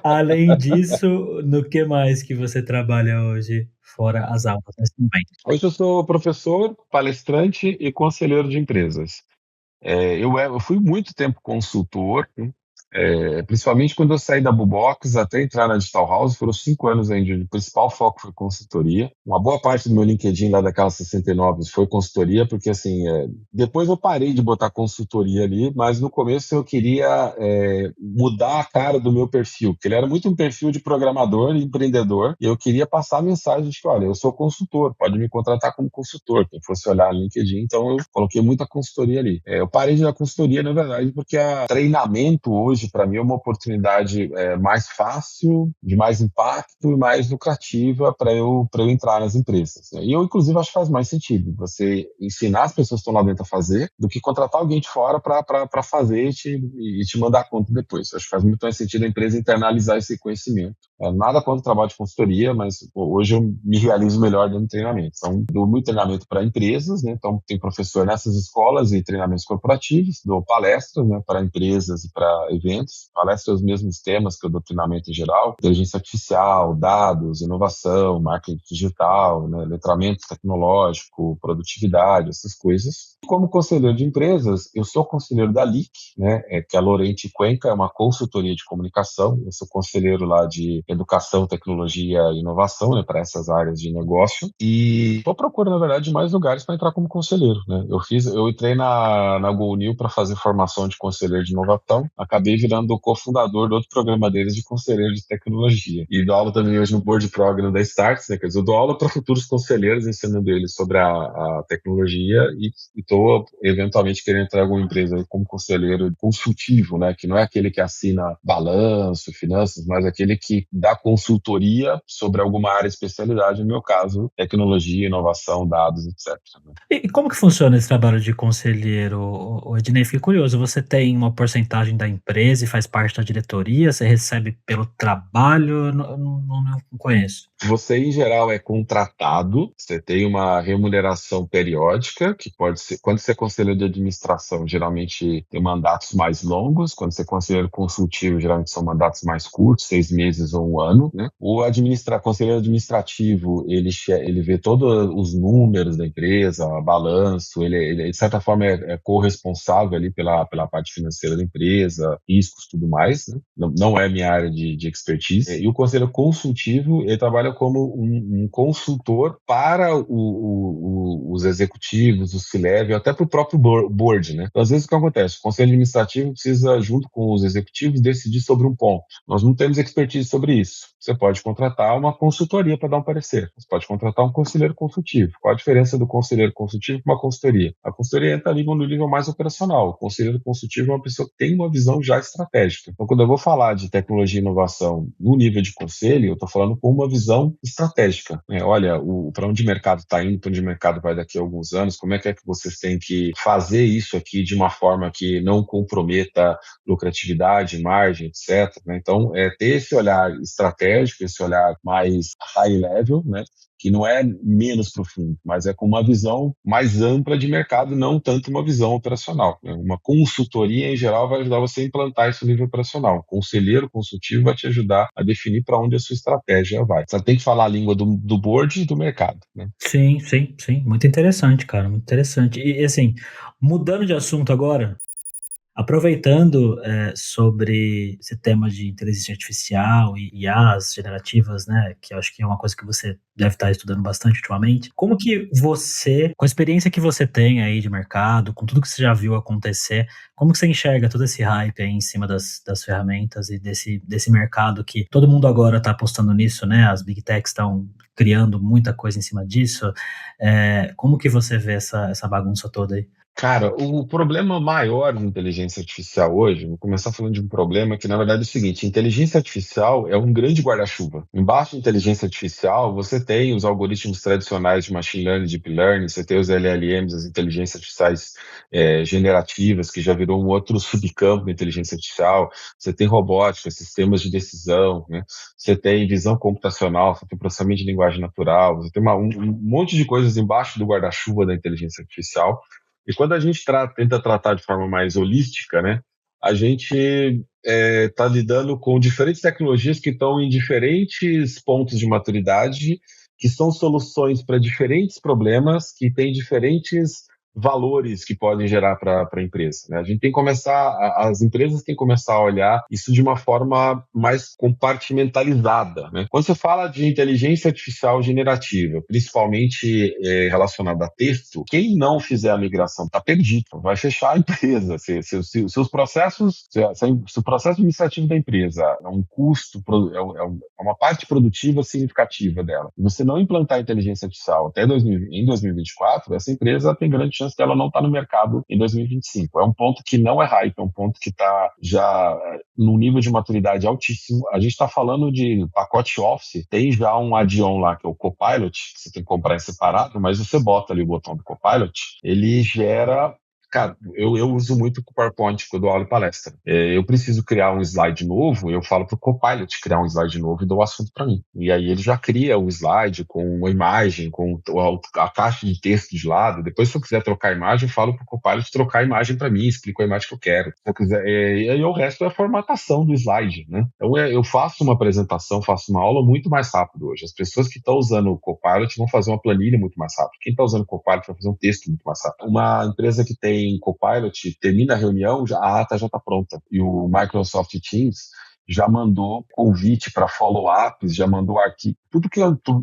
além disso, no que mais que você trabalha hoje, fora as aulas, mas também?
Hoje eu sou professor, palestrante e conselheiro de empresas. Eu fui muito tempo consultor, né? Principalmente quando eu saí da Bubox até entrar na Digital House, foram 5 anos ainda, o principal foco foi consultoria. Uma boa parte do meu LinkedIn lá daquela 69 foi consultoria, porque assim, depois eu parei de botar consultoria ali, mas no começo eu queria mudar a cara do meu perfil, porque ele era muito um perfil de programador e empreendedor, e eu queria passar a mensagem de que, olha, eu sou consultor, pode me contratar como consultor, quem fosse olhar no LinkedIn, então eu coloquei muita consultoria ali. Eu parei de dar consultoria, na verdade, porque a treinamento hoje, para mim, é uma oportunidade mais fácil, de mais impacto e mais lucrativa para eu entrar nas empresas, né? E eu, inclusive, acho que faz mais sentido você ensinar as pessoas que estão lá dentro a fazer do que contratar alguém de fora para fazer e te mandar conta depois. Acho que faz muito mais sentido a empresa internalizar esse conhecimento. Nada contra o trabalho de consultoria, mas hoje eu me realizo melhor dando treinamento. Então, dou muito treinamento para empresas, né? Então, tem professor nessas escolas e treinamentos corporativos, dou palestras, né, para empresas e para eventos, palestras os mesmos temas que eu dou treinamento em geral: inteligência artificial, dados, inovação, marketing digital, né, letramento tecnológico, produtividade, essas coisas. Como conselheiro de empresas, eu sou conselheiro da LIC, né, que é a Lorente Cuenca, é uma consultoria de comunicação. Eu sou conselheiro lá de educação, tecnologia e inovação, né, para essas áreas de negócio. E estou procurando, na verdade, mais lugares para entrar como conselheiro, né? Eu entrei na GoNew para fazer formação de conselheiro de inovação, acabei virando o cofundador do outro programa deles de conselheiro de tecnologia. E dou aula também hoje no Board Program da Starts, né? Quer dizer, eu dou aula para futuros conselheiros, ensinando eles sobre a tecnologia e estou eventualmente querendo entrar em alguma empresa como conselheiro consultivo, né? Que não é aquele que assina balanço, finanças, mas aquele que dá consultoria sobre alguma área de especialidade, no meu caso, tecnologia, inovação, dados, etc.
E como que funciona esse trabalho de conselheiro, Ednei? Fiquei curioso, você tem uma porcentagem da empresa e faz parte da diretoria? Você recebe pelo trabalho? Não conheço.
Você, em geral, é contratado, você tem uma remuneração periódica, que pode ser, quando você é conselheiro de administração, geralmente tem mandatos mais longos, quando você é conselheiro consultivo, geralmente são mandatos mais curtos, 6 meses ou um ano, né? Conselheiro administrativo, ele vê todos os números da empresa, balanço, ele de certa forma, é corresponsável ali pela parte financeira da empresa, riscos, tudo mais, né? Não é minha área de expertise. E o conselheiro consultivo, ele trabalha como um consultor para os executivos, o C-level, até para o próprio board, né? Então, às vezes, o que acontece? O conselho administrativo precisa, junto com os executivos, decidir sobre um ponto. Nós não temos expertise sobre isso. Você pode contratar uma consultoria para dar um parecer. Você pode contratar um conselheiro consultivo. Qual a diferença do conselheiro consultivo para uma consultoria? A consultoria entra ali no nível mais operacional. O conselheiro consultivo é uma pessoa que tem uma visão já estratégica. Então, quando eu vou falar de tecnologia e inovação no nível de conselho, eu estou falando com uma visão visão estratégica, né? Olha, para onde o mercado está indo, para onde o mercado vai daqui a alguns anos, como é que vocês têm que fazer isso aqui de uma forma que não comprometa lucratividade, margem, etc., né? Então, ter esse olhar estratégico, esse olhar mais high level, né? Que não é menos profundo, mas é com uma visão mais ampla de mercado, não tanto uma visão operacional, né? Uma consultoria, em geral, vai ajudar você a implantar isso no nível operacional. Um conselheiro consultivo vai te ajudar a definir para onde a sua estratégia vai. Você tem que falar a língua do board e do mercado, né?
Sim, sim, sim. Muito interessante, cara, muito interessante. E assim, mudando de assunto agora, aproveitando sobre esse tema de inteligência artificial e IAs generativas, né, que eu acho que é uma coisa que você deve estar estudando bastante ultimamente, como que você, com a experiência que você tem aí de mercado, com tudo que você já viu acontecer, como que você enxerga todo esse hype aí em cima das ferramentas e desse mercado que todo mundo agora está apostando nisso, né, as big techs estão criando muita coisa em cima disso, como que você vê essa bagunça toda aí?
Cara, o problema maior de inteligência artificial hoje, vou começar falando de um problema que, na verdade, é o seguinte: inteligência artificial é um grande guarda-chuva. Embaixo da inteligência artificial, você tem os algoritmos tradicionais de machine learning, deep learning, você tem os LLMs, as inteligências artificiais generativas, que já virou um outro subcampo da inteligência artificial, você tem robótica, sistemas de decisão, né? Você tem visão computacional, você tem processamento de linguagem natural, você tem um monte de coisas embaixo do guarda-chuva da inteligência artificial. E quando a gente tenta tratar de forma mais holística, né, a gente está lidando com diferentes tecnologias que estão em diferentes pontos de maturidade, que são soluções para diferentes problemas, que têm diferentes valores que podem gerar para a empresa, né? A gente tem que começar, as empresas têm que começar a olhar isso de uma forma mais compartimentalizada, né? Quando você fala de inteligência artificial generativa, principalmente relacionada a texto, quem não fizer a migração está perdido, vai fechar a empresa. Se os processos, se o processo administrativo da empresa é um custo, é uma parte produtiva significativa dela, e você não implantar a inteligência artificial até em 2024, essa empresa tem grande chance dela não estar no mercado em 2025. É um ponto que não é hype, é um ponto que está já num nível de maturidade altíssimo. A gente está falando de pacote Office, tem já um add-on lá que é o Copilot, que você tem que comprar em separado, mas você bota ali o botão do Copilot, ele gera. Cara, eu uso muito o PowerPoint quando eu dou aula e palestra. Eu preciso criar um slide novo, eu falo para o Copilot criar um slide novo e dou o assunto para mim. E aí ele já cria o slide com uma imagem, com a caixa de texto de lado. Depois, se eu quiser trocar a imagem, eu falo para o Copilot trocar a imagem para mim, explico a imagem que eu quero. Se eu quiser, e aí o resto é a formatação do slide, né? Então eu faço uma apresentação, faço uma aula muito mais rápido hoje. As pessoas que estão usando o Copilot vão fazer uma planilha muito mais rápido. Quem está usando o Copilot vai fazer um texto muito mais rápido. Uma empresa que tem Copilot, termina a reunião, a ata já está pronta. E o Microsoft Teams já mandou convite para follow-ups, já mandou arquivo. Tudo que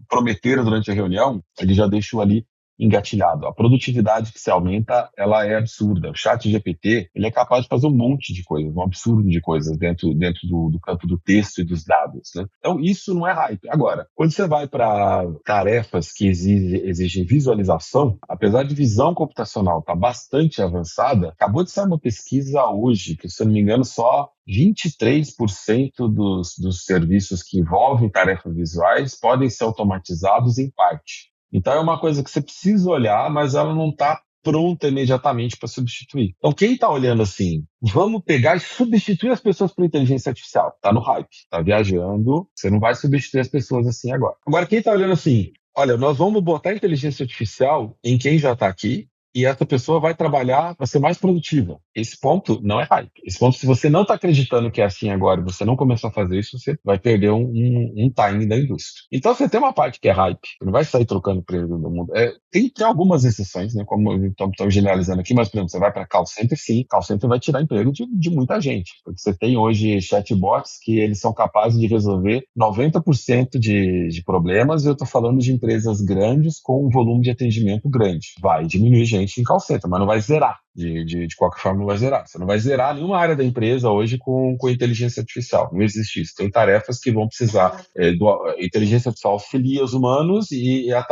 prometeram durante a reunião, ele já deixou ali engatilhado. A produtividade que se aumenta, ela é absurda. O ChatGPT, ele é capaz de fazer um monte de coisas, um absurdo de coisas dentro do campo do texto e dos dados, né? Então, isso não é hype. Agora, quando você vai para tarefas que exigem visualização, apesar de visão computacional estar bastante avançada, acabou de sair uma pesquisa hoje, que, se eu não me engano, só 23% dos serviços que envolvem tarefas visuais podem ser automatizados em parte. Então é uma coisa que você precisa olhar, mas ela não está pronta imediatamente para substituir. Então quem está olhando assim, vamos pegar e substituir as pessoas por inteligência artificial, está no hype, está viajando, você não vai substituir as pessoas assim agora. Agora quem está olhando assim, olha, nós vamos botar inteligência artificial em quem já está aqui, e essa pessoa vai trabalhar para ser mais produtiva. Esse ponto não é hype. Esse ponto, se você não está acreditando que é assim agora e você não começou a fazer isso, você vai perder um timing da indústria. Então, você tem uma parte que é hype, você não vai sair trocando emprego no mundo. Tem algumas exceções, né, como estamos generalizando aqui, mas, por exemplo, você vai para call center, sim, call center vai tirar emprego de muita gente, porque você tem hoje chatbots que eles são capazes de resolver 90% de problemas, e eu estou falando de empresas grandes com um volume de atendimento grande. Vai diminuir gente em call center, mas não vai zerar. De qualquer forma não vai zerar. Você não vai zerar nenhuma área da empresa hoje com inteligência artificial. Não existe isso. Tem tarefas que vão precisar a inteligência artificial auxilia os humanos e a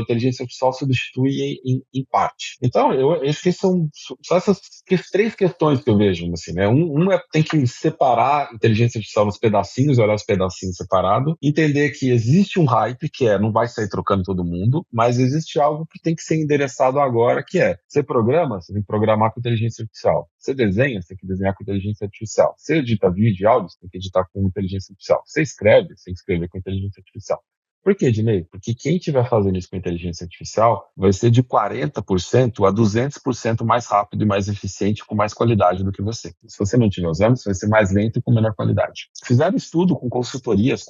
inteligência artificial substitui em parte. Então, eu acho que são só essas três questões que eu vejo, assim, né? Tem que separar a inteligência artificial nos pedacinhos, olhar os pedacinhos separados, entender que existe um hype, que não vai sair trocando todo mundo, mas existe algo que tem que ser endereçado agora, que você programa, você tem que programar com inteligência artificial. Você desenha, você tem que desenhar com inteligência artificial. Você edita vídeo e áudio, você tem que editar com inteligência artificial. Você escreve, você tem que escrever com inteligência artificial. Por quê, Dinei? Porque quem estiver fazendo isso com inteligência artificial vai ser de 40% a 200% mais rápido e mais eficiente, com mais qualidade do que você. Se você não estiver usando, você vai ser mais lento e com menor qualidade. Fizeram estudo com consultorias,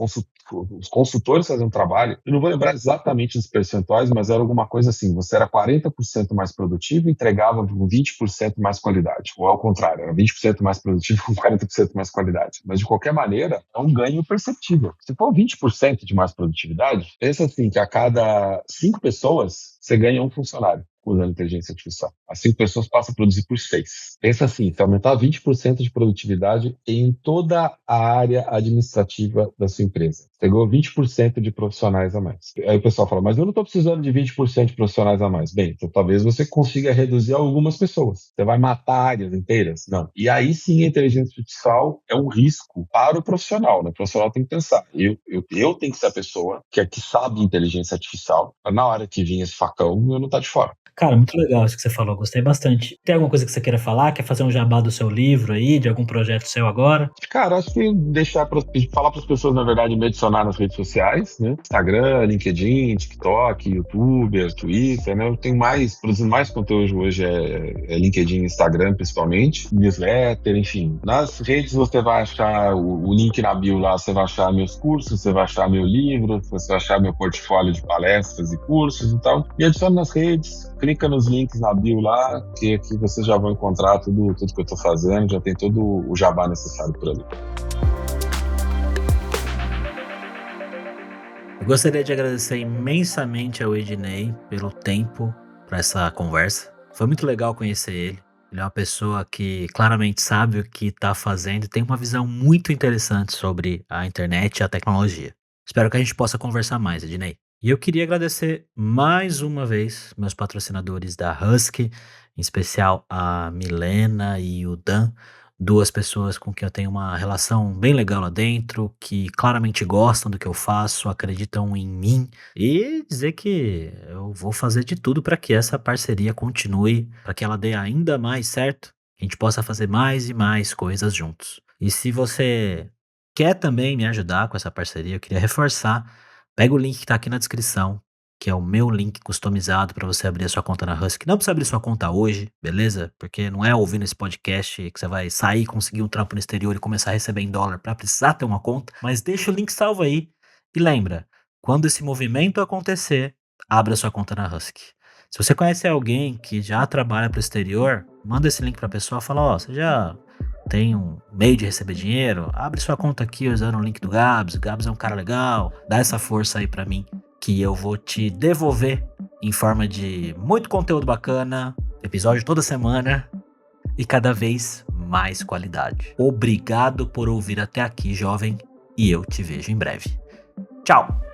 os consultores fazendo trabalho, eu não vou lembrar exatamente os percentuais, mas era alguma coisa assim, você era 40% mais produtivo e entregava com 20% mais qualidade. Ou ao contrário, era 20% mais produtivo com 40% mais qualidade. Mas de qualquer maneira, é um ganho perceptível. Se for 20% de mais produtividade, pensa assim, que a cada 5 pessoas, você ganha um funcionário usando inteligência artificial. As 5 pessoas passam a produzir por 6. Pensa assim, se aumentar 20% de produtividade em toda a área administrativa da sua empresa. Você ganhou 20% de profissionais a mais. Aí o pessoal fala, mas eu não estou precisando de 20% de profissionais a mais. Bem, então talvez você consiga reduzir algumas pessoas. Você vai matar áreas inteiras? Não. E aí sim a inteligência artificial é um risco para o profissional, né? O profissional tem que pensar. Eu tenho que ser a pessoa que sabe inteligência artificial. Na hora que vir esse facão, eu não estou de fora.
Cara, muito legal isso que você falou, gostei bastante. Tem alguma coisa que você queira falar? Quer fazer um jabá do seu livro aí, de algum projeto seu agora?
Cara, acho que falar para as pessoas, na verdade, me adicionar nas redes sociais, né? Instagram, LinkedIn, TikTok, YouTube, Twitter, né? Eu tenho produzindo mais conteúdo hoje é LinkedIn e Instagram, principalmente. Newsletter, enfim. Nas redes você vai achar o link na bio lá, você vai achar meus cursos, você vai achar meu livro, você vai achar meu portfólio de palestras e cursos e tal. Me adicione nas redes, clica nos links na bio lá, que aqui vocês já vão encontrar tudo que eu estou fazendo, já tem todo o jabá necessário por ali.
Eu gostaria de agradecer imensamente ao Ednei pelo tempo para essa conversa. Foi muito legal conhecer ele. Ele é uma pessoa que claramente sabe o que está fazendo e tem uma visão muito interessante sobre a internet e a tecnologia. Espero que a gente possa conversar mais, Ednei. E eu queria agradecer mais uma vez meus patrocinadores da Husky, em especial a Milena e o Dan, duas pessoas com quem eu tenho uma relação bem legal lá dentro, que claramente gostam do que eu faço, acreditam em mim, e dizer que eu vou fazer de tudo para que essa parceria continue, para que ela dê ainda mais certo, que a gente possa fazer mais e mais coisas juntos. E se você quer também me ajudar com essa parceria, eu queria reforçar. Pega o link que tá aqui na descrição, que é o meu link customizado para você abrir a sua conta na Husky. Não precisa abrir sua conta hoje, beleza? Porque não é ouvindo esse podcast que você vai sair, conseguir um trampo no exterior e começar a receber em dólar para precisar ter uma conta. Mas deixa o link salvo aí. E lembra, quando esse movimento acontecer, abra sua conta na Husky. Se você conhece alguém que já trabalha para o exterior, manda esse link para a pessoa e fala, você já tem um meio de receber dinheiro? Abre sua conta aqui usando o link do Gabs. O Gabs é um cara legal. Dá essa força aí pra mim, que eu vou te devolver em forma de muito conteúdo bacana, episódio toda semana e cada vez mais qualidade. Obrigado por ouvir até aqui, jovem, e eu te vejo em breve. Tchau!